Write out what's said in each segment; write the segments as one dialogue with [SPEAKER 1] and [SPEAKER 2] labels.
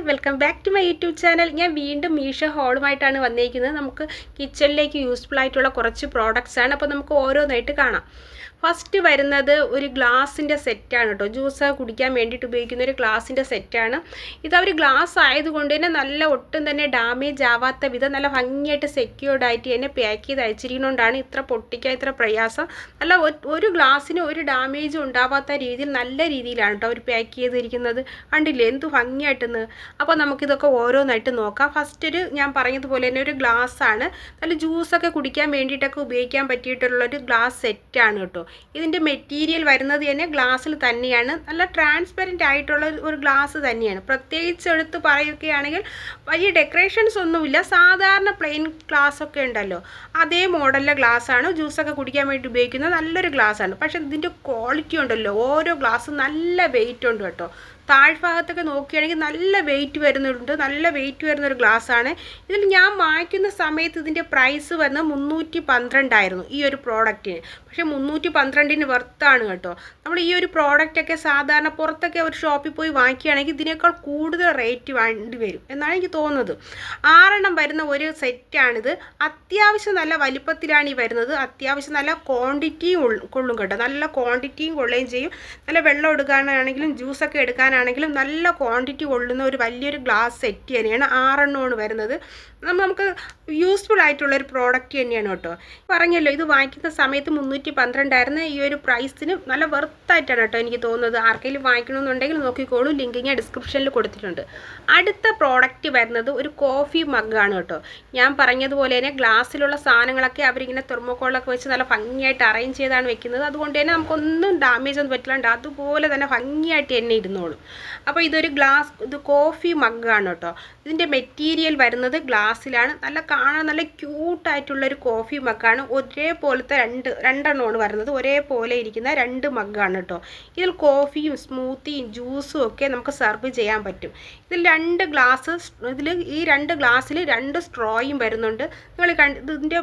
[SPEAKER 1] Welcome back to my YouTube channel. ഞാൻ വീണ്ടും മീഷോ ഹോളുമായിട്ടാണ് വന്നിരിക്കുന്നത്. നമുക്ക് കിച്ചണിലേക്ക് യൂസ്ഫുൾ ആയിട്ടുള്ള കുറച്ച് പ്രോഡക്റ്റ്സ് ആണ്. അപ്പോൾ നമുക്ക് ഓരോന്നായിട്ട് കാണാം. ഫസ്റ്റ് വരുന്നത് ഒരു ഗ്ലാസിൻ്റെ സെറ്റാണ് കേട്ടോ. ജ്യൂസ് കുടിക്കാൻ വേണ്ടിയിട്ട് ഉപയോഗിക്കുന്ന ഒരു ഗ്ലാസിൻ്റെ സെറ്റാണ്. ഇത് അവർ ഗ്ലാസ് ആയതുകൊണ്ട് തന്നെ നല്ല ഒട്ടും തന്നെ ഡാമേജ് ആവാത്ത വിധം നല്ല ഭംഗിയായിട്ട് സെക്യൂർഡ് ആയിട്ട് തന്നെ പാക്ക് ചെയ്ത് അയച്ചിരിക്കുന്നതുകൊണ്ടാണ് ഇത്ര പൊട്ടിക്കാൻ ഇത്ര പ്രയാസം. നല്ല ഒരു ഗ്ലാസ്സിന് ഒരു ഡാമേജും ഉണ്ടാവാത്ത രീതിയിൽ നല്ല രീതിയിലാണ് കേട്ടോ അവർ പാക്ക് ചെയ്തിരിക്കുന്നത്. കണ്ടില്ലേ എന്ത് ഭംഗിയായിട്ടെന്ന്. അപ്പോൾ നമുക്കിതൊക്കെ ഓരോന്നായിട്ട് നോക്കാം. ഫസ്റ്റ് ഞാൻ പറഞ്ഞതുപോലെ തന്നെ ഒരു ഗ്ലാസ്സാണ്. നല്ല ജ്യൂസൊക്കെ കുടിക്കാൻ വേണ്ടിയിട്ടൊക്കെ ഉപയോഗിക്കാൻ പറ്റിയിട്ടുള്ളൊരു ഗ്ലാസ് സെറ്റാണ് കേട്ടോ. ഇതിൻ്റെ മെറ്റീരിയൽ വരുന്നത് തന്നെ ഗ്ലാസ്സിൽ തന്നെയാണ്. നല്ല ട്രാൻസ്പെറൻ്റ് ആയിട്ടുള്ള ഒരു ഗ്ലാസ് തന്നെയാണ്. പ്രത്യേകിച്ച് എടുത്ത് പറയുകയാണെങ്കിൽ വലിയ ഡെക്കറേഷൻസ് ഒന്നുമില്ല. സാധാരണ പ്ലെയിൻ ഗ്ലാസ് ഒക്കെ ഉണ്ടല്ലോ, അതേ മോഡലിലെ ഗ്ലാസ്സാണ്. ജ്യൂസൊക്കെ കുടിക്കാൻ വേണ്ടി ഉപയോഗിക്കുന്നത് നല്ലൊരു ഗ്ലാസ്സാണ്. പക്ഷേ ഇതിൻ്റെ ക്വാളിറ്റി ഉണ്ടല്ലോ, ഓരോ ഗ്ലാസ്സും നല്ല വെയിറ്റ് ഉണ്ട് കേട്ടോ. താഴ്ഭാഗത്തൊക്കെ നോക്കുകയാണെങ്കിൽ നല്ല വെയിറ്റ് വരുന്നുണ്ട്. നല്ല വെയിറ്റ് വരുന്നൊരു ഗ്ലാസ്സാണ്. ഇതിൽ ഞാൻ വാങ്ങിക്കുന്ന സമയത്ത് ഇതിൻ്റെ പ്രൈസ് വന്ന് 312 ഈ ഒരു പ്രോഡക്റ്റിന്. പക്ഷേ 312 വർത്താണ് കേട്ടോ. നമ്മൾ ഈ ഒരു പ്രോഡക്റ്റൊക്കെ സാധാരണ പുറത്തൊക്കെ ഒരു ഷോപ്പിൽ പോയി വാങ്ങിക്കുകയാണെങ്കിൽ ഇതിനേക്കാൾ കൂടുതൽ റേറ്റ് വേണ്ടി വരും എന്നാണ് എനിക്ക് തോന്നുന്നത്. 6 വരുന്ന ഒരു സെറ്റാണിത്. അത്യാവശ്യം നല്ല വലിപ്പത്തിലാണ് ഈ വരുന്നത്. അത്യാവശ്യം നല്ല ക്വാണ്ടിറ്റിയും കൊള്ളും കേട്ടോ. നല്ല ക്വാണ്ടിറ്റിയും കൊള്ളുകയും ചെയ്യും. നല്ല വെള്ളം എടുക്കാനാണെങ്കിലും ജ്യൂസൊക്കെ എടുക്കാനാണെങ്കിലും നല്ല ക്വാണ്ടിറ്റി കൊള്ളുന്ന ഒരു വലിയൊരു ഗ്ലാസ് സെറ്റ് തന്നെയാണ്. 6 വരുന്നത്. നമുക്ക് യൂസ്ഫുൾ ആയിട്ടുള്ളൊരു പ്രോഡക്റ്റ് തന്നെയാണ് കേട്ടോ. പറഞ്ഞല്ലോ, ഇത് വാങ്ങിക്കുന്ന സമയത്ത് 312 ഈ ഒരു പ്രൈസിന് നല്ല വെർത്തായിട്ടാണ് കേട്ടോ എനിക്ക് തോന്നുന്നത്. ആർക്കെങ്കിലും വാങ്ങിക്കണമെന്നുണ്ടെങ്കിൽ നോക്കിക്കോളൂ. ലിങ്ക് ഞാൻ ഡിസ്ക്രിപ്ഷനിൽ കൊടുത്തിട്ടുണ്ട്. അടുത്ത പ്രോഡക്റ്റ് വരുന്നത് ഒരു കോഫി മഗ്ഗാണ് കേട്ടോ. ഞാൻ പറഞ്ഞതുപോലെ തന്നെ ഗ്ലാസ്സിലുള്ള സാധനങ്ങളൊക്കെ അവരിങ്ങനെ തെർമോക്കോളൊക്കെ വെച്ച് നല്ല ഭംഗിയായിട്ട് അറേഞ്ച് ചെയ്താണ് വെക്കുന്നത്. അതുകൊണ്ട് തന്നെ നമുക്കൊന്നും ഡാമേജ് ഒന്നും പറ്റില്ലാണ്ട് അതുപോലെ തന്നെ ഭംഗിയായിട്ട് തന്നെ ഇരുന്നോളും. അപ്പോൾ ഇത് കോഫി മഗ്ഗാണ് കേട്ടോ. ഇതിൻ്റെ മെറ്റീരിയൽ വരുന്നത് ഗ്ലാസ്സിലാണ്. നല്ല കാണാൻ നല്ല ക്യൂട്ടായിട്ടുള്ളൊരു കോഫി മഗ്ഗാണ്. ഒരേപോലത്തെ രണ്ടെണ്ണമാണ് വരുന്നത്. ഒരേപോലെ ഇരിക്കുന്ന 2 മഗ്ഗാണ് കേട്ടോ. ഇതിൽ കോഫിയും സ്മൂത്തിയും ജ്യൂസും ഒക്കെ നമുക്ക് സെർവ് ചെയ്യാൻ പറ്റും. ഇതിൽ 2 ഗ്ലാസ് ഈ 2 ഗ്ലാസ്സിൽ 2 സ്ട്രോയും വരുന്നുണ്ട്. നിങ്ങൾ ഇതിൻ്റെ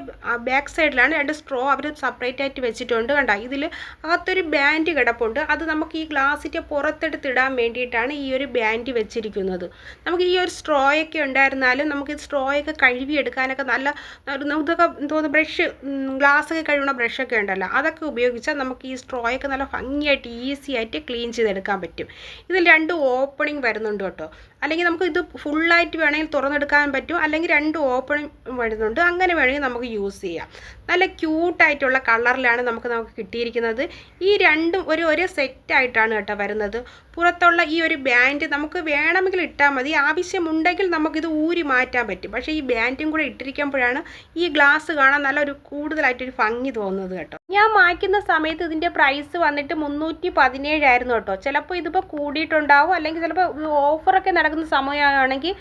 [SPEAKER 1] ബാക്ക് സൈഡിലാണ് 2 സ്ട്രോ അവർ സെപ്പറേറ്റ് ആയിട്ട് വെച്ചിട്ടുണ്ട്. കണ്ട, ഇതിൽ അകത്തൊരു ബാൻഡ് കിടപ്പുണ്ട്. അത് നമുക്ക് ഈ ഗ്ലാസിൻ്റെ പുറത്തെടുത്തിടാൻ വേണ്ടിയിട്ടാണ് ഈ ഒരു ബാൻഡ് വെച്ചിരിക്കുന്നത്. നമുക്ക് ഈ ഒരു സ്ട്രോയൊക്കെ ഉണ്ടായിരുന്നാലും നമുക്ക് ഈ സ്ട്രോയൊക്കെ കഴുകിയെടുക്കാനൊക്കെ നല്ല ഇതൊക്കെ തോന്നുന്നു ബ്രഷ്, ഗ്ലാസ്സൊക്കെ കഴുകുന്ന ബ്രഷൊക്കെ ഉണ്ടല്ലോ, അതൊക്കെ ഉപയോഗിച്ചാൽ നമുക്ക് ഈ സ്ട്രോയൊക്കെ നല്ല ഭംഗിയായിട്ട് ഈസി ആയിട്ട് ക്ലീൻ ചെയ്തെടുക്കാൻ പറ്റും. ഇതിൽ 2 ഓപ്പണിംഗ് വരുന്നുണ്ട് കേട്ടോ. അല്ലെങ്കിൽ നമുക്ക് ഇത് ഫുള്ളായിട്ട് വേണമെങ്കിൽ തുറന്നെടുക്കാൻ പറ്റും, അല്ലെങ്കിൽ 2 ഓപ്പണിംഗ് വരുന്നുണ്ട്. അങ്ങനെ വേണമെങ്കിൽ നമുക്ക് യൂസ് ചെയ്യാം. നല്ല ക്യൂട്ടായിട്ടുള്ള കളറിലാണ് നമുക്ക് കിട്ടിയിരിക്കുന്നത്. ഈ രണ്ടും ഒരു സെറ്റായിട്ടാണ് കേട്ടോ വരുന്നത്. പുറത്തുള്ള ഈ ഒരു ബാൻഡ് നമുക്ക് വേണമെങ്കിൽ ഇട്ടാൽ മതി. ആവശ്യമുണ്ടെങ്കിൽ നമുക്കിത് ഊരി മാറ്റാൻ പറ്റും. പക്ഷേ ഈ ബാൻഡും കൂടെ ഇട്ടിരിക്കുമ്പോഴാണ് ഈ ഗ്ലാസ് കാണാൻ നല്ല കൂടുതലായിട്ടൊരു ഭംഗി തോന്നുന്നത് കേട്ടോ. ഞാൻ വാങ്ങിക്കുന്ന സമയത്ത് ഇതിൻ്റെ പ്രൈസ് വന്നിട്ട് 317 ആയിരുന്നു കേട്ടോ. ചിലപ്പോൾ ഇതിപ്പോൾ കൂടിയിട്ടുണ്ടാവും, അല്ലെങ്കിൽ ചിലപ്പോൾ ഓഫറൊക്കെ നടക്കുന്ന സമയമാണെങ്കിൽ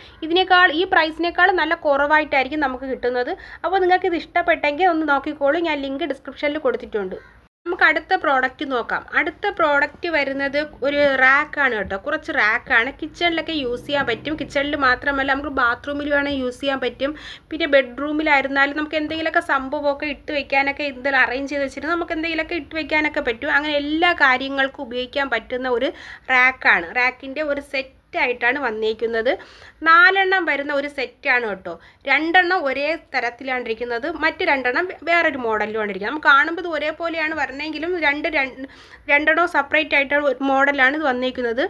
[SPEAKER 1] ഈ പ്രൈസിനേക്കാൾ നല്ല കുറവായിട്ടായിരിക്കും നമുക്ക് കിട്ടുന്നത്. അപ്പോൾ നിങ്ങൾക്ക് ഇത് ഇഷ്ടപ്പെട്ടെങ്കിൽ ഒന്ന് നോക്കിക്കോളൂ. ഞാൻ ലിങ്ക് ഡിസ്ക്രിപ്ഷനിൽ കൊടുത്തിട്ടുണ്ട്. നമുക്ക് അടുത്ത പ്രോഡക്റ്റ് നോക്കാം. അടുത്ത പ്രോഡക്റ്റ് വരുന്നത് ഒരു റാക്കാണ് കേട്ടോ. കുറച്ച് റാക്കാണ്. കിച്ചണിലൊക്കെ യൂസ് ചെയ്യാൻ പറ്റും. കിച്ചണിൽ മാത്രമല്ല, നമുക്ക് ബാത്റൂമിൽ വേണമെങ്കിൽ യൂസ് ചെയ്യാൻ പറ്റും. പിന്നെ ബെഡ്റൂമിലായിരുന്നാലും നമുക്ക് എന്തെങ്കിലുമൊക്കെ സംഭവമൊക്കെ ഇട്ട് വെക്കാനൊക്കെ എന്തെങ്കിലും അറേഞ്ച് ചെയ്ത് വെച്ചിട്ട് നമുക്ക് എന്തെങ്കിലുമൊക്കെ ഇട്ട് വെക്കാനൊക്കെ പറ്റും. അങ്ങനെ എല്ലാ കാര്യങ്ങൾക്കും ഉപയോഗിക്കാൻ പറ്റുന്ന ഒരു റാക്കാണ്. റാക്കിൻ്റെ ഒരു സെറ്റ് ആയിട്ടാണ് വന്നിരിക്കുന്നത്. 4 വരുന്ന ഒരു സെറ്റാണ് കേട്ടോ. 2 ഒരേ തരത്തിലാണ് മറ്റ് 2 വേറൊരു മോഡലിലാണ് ഇരിക്കുന്നത്. നമുക്ക് കാണുമ്പോൾ ഇത് ഒരേപോലെയാണ് വരണമെങ്കിലും രണ്ടെണ്ണം സെപ്പറേറ്റ് ആയിട്ടുള്ള ഒരു മോഡലാണ് ഇത് വന്നിരിക്കുന്നത്.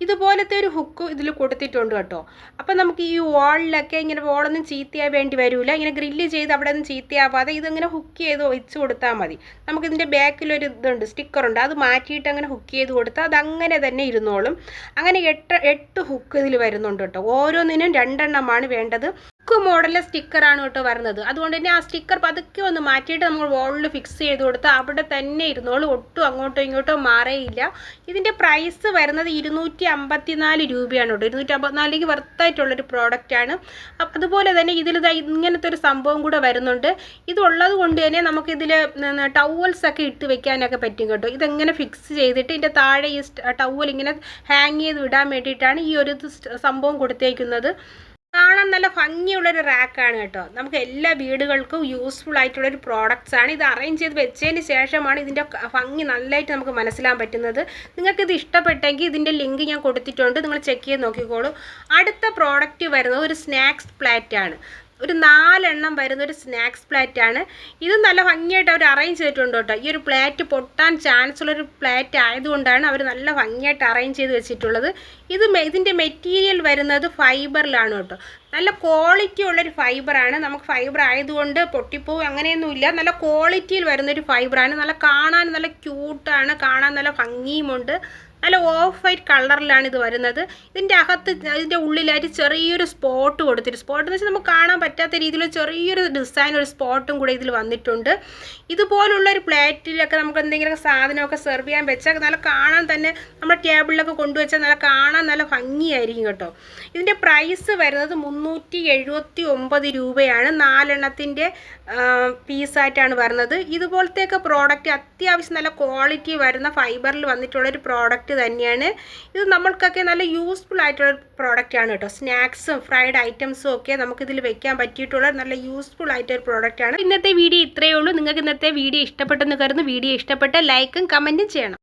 [SPEAKER 1] ഇതുപോലത്തെ ഒരു ഹുക്ക് ഇതിൽ കൊടുത്തിട്ടുണ്ട് കേട്ടോ. അപ്പോൾ നമുക്ക് ഈ വാളിലൊക്കെ ഇങ്ങനെ വാളൊന്നും ചീത്തയാൻ വേണ്ടി വരില്ല. ഇങ്ങനെ ഗ്രില്ല് ചെയ്ത് അവിടെ ഒന്നും ചീത്തയാവാതെ ഇതിങ്ങനെ ഹുക്ക് ചെയ്ത് വെച്ച് കൊടുത്താൽ മതി. നമുക്കിതിൻ്റെ ബാക്കിലൊരു സ്റ്റിക്കറുണ്ട്. അത് മാറ്റിയിട്ട് അങ്ങനെ ഹുക്ക് ചെയ്ത് കൊടുത്താൽ അതങ്ങനെ തന്നെ ഇരുന്നോളും. അങ്ങനെ 8 ഹുക്ക് ഇതിൽ വരുന്നുണ്ട് കേട്ടോ. ഓരോന്നിനും 2 വേണ്ടത്. ഹുക്ക് മോഡലിലെ സ്റ്റിക്കറാണ് കേട്ടോ വരുന്നത്. അതുകൊണ്ട് തന്നെ ആ സ്റ്റിക്കർ പതുക്കെ ഒന്ന് മാറ്റിയിട്ട് നമ്മൾ വാളിൽ ഫിക്സ് ചെയ്ത് കൊടുത്താൽ അവിടെ തന്നെ ഇരുന്നോളും. ഒട്ടും അങ്ങോട്ടോ ഇങ്ങോട്ടോ മാറേയില്ല. ഇതിൻ്റെ പ്രൈസ് വരുന്നത് 254 രൂപയാണ് കേട്ടോ. 254 വർത്തായിട്ടുള്ളൊരു പ്രോഡക്റ്റാണ്. അതുപോലെ തന്നെ ഇതിൽ ഇങ്ങനത്തെ ഒരു സംഭവം കൂടെ വരുന്നുണ്ട്. ഇതുള്ളത് കൊണ്ട് തന്നെ നമുക്കിതിൽ ടവൽസൊക്കെ ഇട്ട് വെക്കാനൊക്കെ പറ്റും കേട്ടോ. ഇതെങ്ങനെ ഫിക്സ് ചെയ്തിട്ട് ഇതിൻ്റെ താഴെ ഈ ടവൽ ഇങ്ങനെ ഹാങ് ചെയ്ത് വിടാൻ വേണ്ടിയിട്ടാണ് ഈ ഒരു സംഭവം കൊടുത്തേക്കുന്നത്. കാണാൻ നല്ല ഭംഗിയുള്ളൊരു റാക്കാണ് കേട്ടോ. നമുക്ക് എല്ലാ വീടുകൾക്കും യൂസ്ഫുൾ ആയിട്ടുള്ളൊരു പ്രോഡക്റ്റ്സ് ആണ്. ഇത് അറേഞ്ച് ചെയ്ത് വെച്ചതിന് ശേഷമാണ് ഇതിൻ്റെ ഭംഗി നല്ലതായിട്ട് നമുക്ക് മനസ്സിലാൻ പറ്റുന്നത്. നിങ്ങൾക്കിത് ഇഷ്ടപ്പെട്ടെങ്കിൽ ഇതിൻ്റെ ലിങ്ക് ഞാൻ കൊടുത്തിട്ടുണ്ട്, നിങ്ങൾ ചെക്ക് ചെയ്ത് നോക്കിക്കോളൂ. അടുത്ത പ്രോഡക്റ്റ് വരുന്നത് ഒരു സ്നാക്സ് പ്ലാറ്റാണ്. ഒരു 4 എണ്ണം വരുന്ന ഒരു സ്നാക്സ് പ്ലാറ്റാണ്. ഇത് നല്ല ഭംഗിയായിട്ട് അവർ അറേഞ്ച് ചെയ്തിട്ടുണ്ട് കേട്ടോ. ഈ ഒരു പ്ലാറ്റ് പൊട്ടാൻ ചാൻസ് ഉള്ളൊരു പ്ലാറ്റ് ആയതുകൊണ്ടാണ് അവർ നല്ല ഭംഗിയായിട്ട് അറേഞ്ച് ചെയ്ത് വെച്ചിട്ടുള്ളത്. ഇതിൻ്റെ മെറ്റീരിയൽ വരുന്നത് ഫൈബറിലാണ് കേട്ടോ. നല്ല ക്വാളിറ്റി ഉള്ളൊരു ഫൈബറാണ്. നമുക്ക് ഫൈബർ ആയതുകൊണ്ട് പൊട്ടിപ്പോവും അങ്ങനെയൊന്നുമില്ല. നല്ല ക്വാളിറ്റിയിൽ വരുന്നൊരു ഫൈബറാണ്. നല്ല കാണാൻ നല്ല ക്യൂട്ടാണ്, കാണാൻ നല്ല ഭംഗിയുമുണ്ട്. നല്ല ഓഫ് വൈറ്റ് കളറിലാണ് ഇത് വരുന്നത്. ഇതിൻ്റെ അകത്ത് ഇതിൻ്റെ ഉള്ളിലായിട്ട് ചെറിയൊരു സ്പോട്ട് കൊടുത്തിട്ട്, സ്പോട്ട് എന്ന് വെച്ചാൽ നമുക്ക് കാണാൻ പറ്റാത്ത രീതിയിൽ ചെറിയൊരു ഡിസൈൻ, ഒരു സ്പോട്ടും കൂടെ ഇതിൽ വന്നിട്ടുണ്ട്. ഇതുപോലുള്ളൊരു പ്ലേറ്റിലൊക്കെ നമുക്ക് എന്തെങ്കിലുമൊക്കെ സാധനമൊക്കെ സെർവ് ചെയ്യാൻ വെച്ചാൽ നല്ല കാണാൻ തന്നെ നമ്മുടെ ടേബിളിലൊക്കെ കൊണ്ടുവച്ചാൽ നല്ല കാണാൻ നല്ല ഭംഗിയായിരിക്കും കേട്ടോ. ഇതിൻ്റെ പ്രൈസ് വരുന്നത് 379 രൂപയാണ്. 4 എണ്ണത്തിൻ്റെ പീസായിട്ടാണ് വരുന്നത്. ഇതുപോലത്തെയൊക്കെ പ്രോഡക്റ്റ് അത്യാവശ്യം നല്ല ക്വാളിറ്റി വരുന്ന ഫൈബറിൽ വന്നിട്ടുള്ളൊരു പ്രോഡക്റ്റ് തന്നെയാണ്. ഇത് നമ്മൾക്കൊക്കെ നല്ല യൂസ്ഫുൾ ആയിട്ടുള്ള പ്രോഡക്റ്റാണ് കേട്ടോ. സ്നാക്സും ഫ്രൈഡ് ഐറ്റംസും ഒക്കെ നമുക്കിതിൽ വെക്കാൻ പറ്റിയിട്ടുള്ള നല്ല യൂസ്ഫുൾ ആയിട്ടൊരു പ്രോഡക്റ്റാണ്. ഇന്നത്തെ വീഡിയോ ഇത്രയേ ഉള്ളൂ. നിങ്ങൾക്ക് ഇന്നത്തെ വീഡിയോ ഇഷ്ടപ്പെട്ടെന്ന് കരുതുന്നു. വീഡിയോ ഇഷ്ടപ്പെട്ട ലൈക്കും കമൻറ്റും ചെയ്യണം.